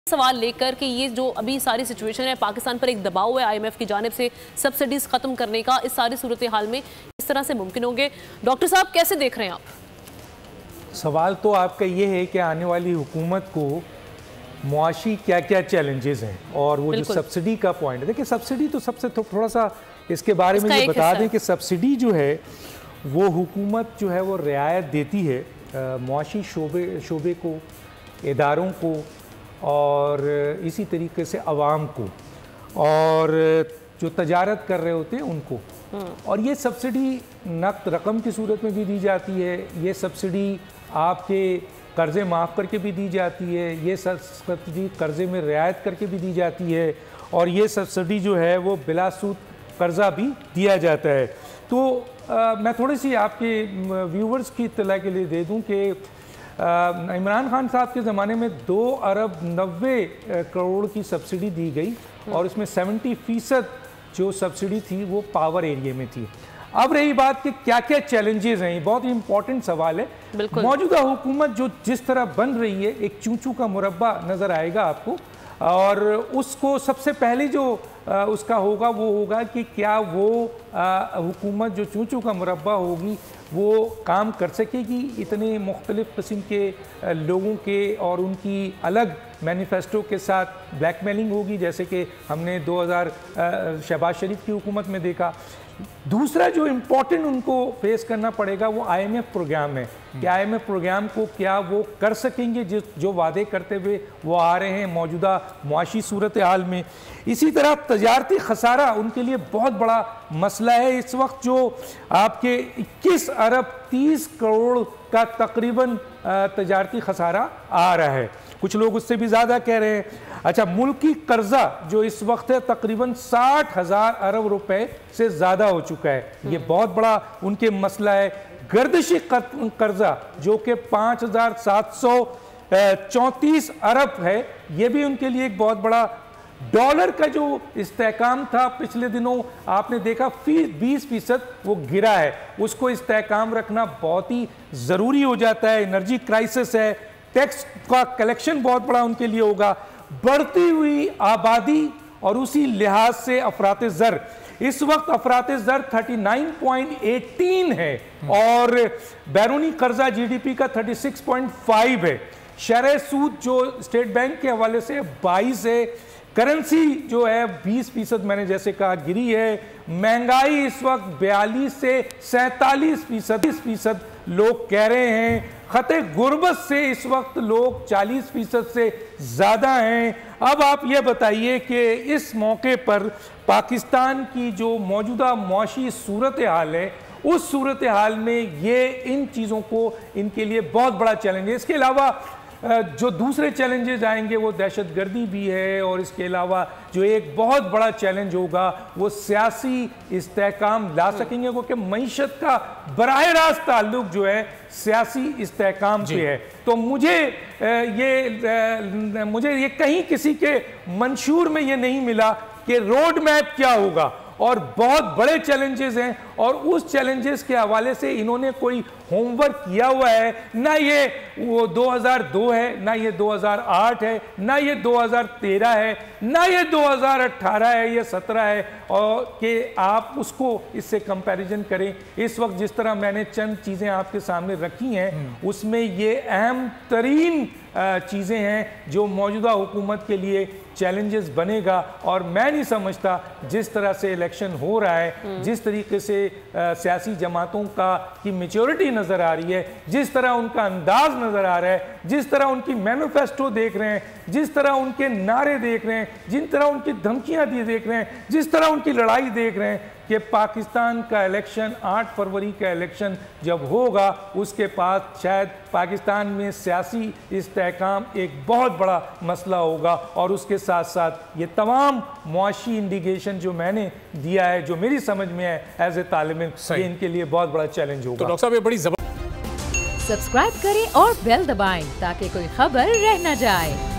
सवाल लेकर कि ये जो अभी सारी सिचुएशन है, पाकिस्तान पर एक दबाव है आईएमएफ की जानिब से सब्सिडीज खत्म करने का, इस सारी सूरत हाल में इस तरह से मुमकिन होंगे? डॉक्टर साहब कैसे देख रहे हैं आप? सवाल तो आपका ये है कि आने वाली हुकूमत को मुआशी क्या क्या चैलेंजेस हैं और वो जो सब्सिडी का पॉइंट है। देखिए सब्सिडी तो सबसे थोड़ा सा इसके बारे में ये बता दें कि सब्सिडी जो है वो हुकूमत जो है वो रियायत देती है मुआशी शोबे को, इदारों को और इसी तरीके से आवाम को और जो तजारत कर रहे होते हैं उनको। और ये सब्सिडी नक़द रकम की सूरत में भी दी जाती है, ये सब्सिडी आपके कर्ज़े माफ़ करके भी दी जाती है, ये सब्सिडी कर्ज़े में रियायत करके भी दी जाती है और ये सब्सिडी जो है वो बिला सूद कर्ज़ा भी दिया जाता है। तो मैं थोड़ी सी आपके व्यूवर्स की इत्तला के लिए दे दूं कि इमरान खान साहब के ज़माने में 2 अरब 90 करोड़ की सब्सिडी दी गई और उसमें 70% जो सब्सिडी थी वो पावर एरिया में थी। अब रही बात कि क्या क्या चैलेंजेस हैं, ये बहुत ही इंपॉर्टेंट सवाल है। मौजूदा हुकूमत जो जिस तरह बन रही है, एक चूचू का मुरब्बा नज़र आएगा आपको और उसको सबसे पहले जो उसका होगा वो होगा कि क्या वो हुकूमत जो चूचू का मुरब्बा होगी वो काम कर सकेगी इतने मुख्तलिफ़ किस्म के लोगों के और उनकी अलग मैनिफेस्टो के साथ ब्लैकमेलिंग होगी, जैसे कि हमने 2000 शहबाज शरीफ की हुकूमत में देखा। दूसरा जो इम्पोर्टेंट उनको फेस करना पड़ेगा वो आईएमएफ प्रोग्राम है कि आईएमएफ प्रोग्राम को क्या वो कर सकेंगे जो वादे करते हुए वो आ रहे हैं मौजूदा मुआशी सूरत हाल में। इसी तरह तजारती खसारा उनके लिए बहुत बड़ा मसला है। इस वक्त जो आपके 21 अरब 30 करोड़ का तकरीबन तजारती खसारा आ रहा है, कुछ लोग उससे भी ज़्यादा कह रहे हैं। अच्छा, मुल्की कर्जा जो इस वक्त है तकरीबन 60,000 अरब रुपए से ज़्यादा हो चुका है, ये बहुत बड़ा उनके मसला है। गर्दिशी कर्जा जो कि 5,734 अरब है, ये भी उनके लिए एक बहुत बड़ा। डॉलर का जो इस्तेहकाम था पिछले दिनों आपने देखा 20% वो गिरा है, उसको इस्तेहकाम रखना बहुत ही ज़रूरी हो जाता है। एनर्जी क्राइसिस है, टैक्स का कलेक्शन बहुत बड़ा उनके लिए होगा, बढ़ती हुई आबादी और उसी लिहाज से अफरात ज़र इस वक्त अफरात ज़र 39.18 है और बैरूनी कर्जा जीडीपी का 36.5 है। शरह सूद जो स्टेट बैंक के हवाले से 22 है, करेंसी जो है 20% मैंने जैसे कहा गिरी है। महंगाई इस वक्त 42 से 47% लोग कह रहे हैं। खते गुर्बत से इस वक्त लोग 40% से ज़्यादा हैं। अब आप ये बताइए कि इस मौके पर पाकिस्तान की जो मौजूदा मुआशी सूरत हाल है, उस सूरत हाल में ये इन चीज़ों को इनके लिए बहुत बड़ा चैलेंज है। इसके अलावा जो दूसरे चैलेंजेस आएंगे वो दहशतगर्दी भी है और इसके अलावा जो एक बहुत बड़ा चैलेंज होगा वो सियासी इस्तेहकाम ला सकेंगे, क्योंकि मईशत का बराह रास्त ताल्लुक जो है सियासी इस्तेहकाम पे है। तो मुझे ये कहीं किसी के मंशूर में ये नहीं मिला कि रोड मैप क्या होगा और बहुत बड़े चैलेंजेस हैं और उस चैलेंजेस के हवाले से इन्होंने कोई होमवर्क किया हुआ है। ना ये वो 2002 है, ना ये 2008 है, ना ये 2013 है, ना ये 2018 है, ये 17 है और कि आप उसको इससे कंपैरिजन करें। इस वक्त जिस तरह मैंने चंद चीज़ें आपके सामने रखी हैं उसमें ये अहम तरीन चीज़ें हैं जो मौजूदा हुकूमत के लिए चैलेंजेस बनेगा। और मैं नहीं समझता जिस तरह से इलेक्शन हो रहा है, जिस तरीके से सियासी जमातों की मैच्योरिटी नज़र आ रही है, जिस तरह उनका अंदाज नज़र आ रहा है, जिस तरह उनकी मैनिफेस्टो देख रहे हैं, जिस तरह उनके नारे देख रहे हैं, जिन तरह उनकी धमकियाँ देख रहे हैं, जिस तरह उनकी लड़ाई देख रहे हैं कि पाकिस्तान का इलेक्शन 8 फरवरी का इलेक्शन जब होगा उसके बाद शायद पाकिस्तान में सियासी इस्तेहकाम एक बहुत बड़ा मसला होगा और उसके साथ साथ ये तमाम मुआशी इंडिकेशन जो मैंने दिया है, जो मेरी समझ में है एज ए तालिब इल्म, ये इनके लिए बहुत बड़ा चैलेंज होगा। तो डॉक्टर साहब ये बड़ी सब्सक्राइब करें और बेल दबाएं ताकि कोई खबर रह न जाए।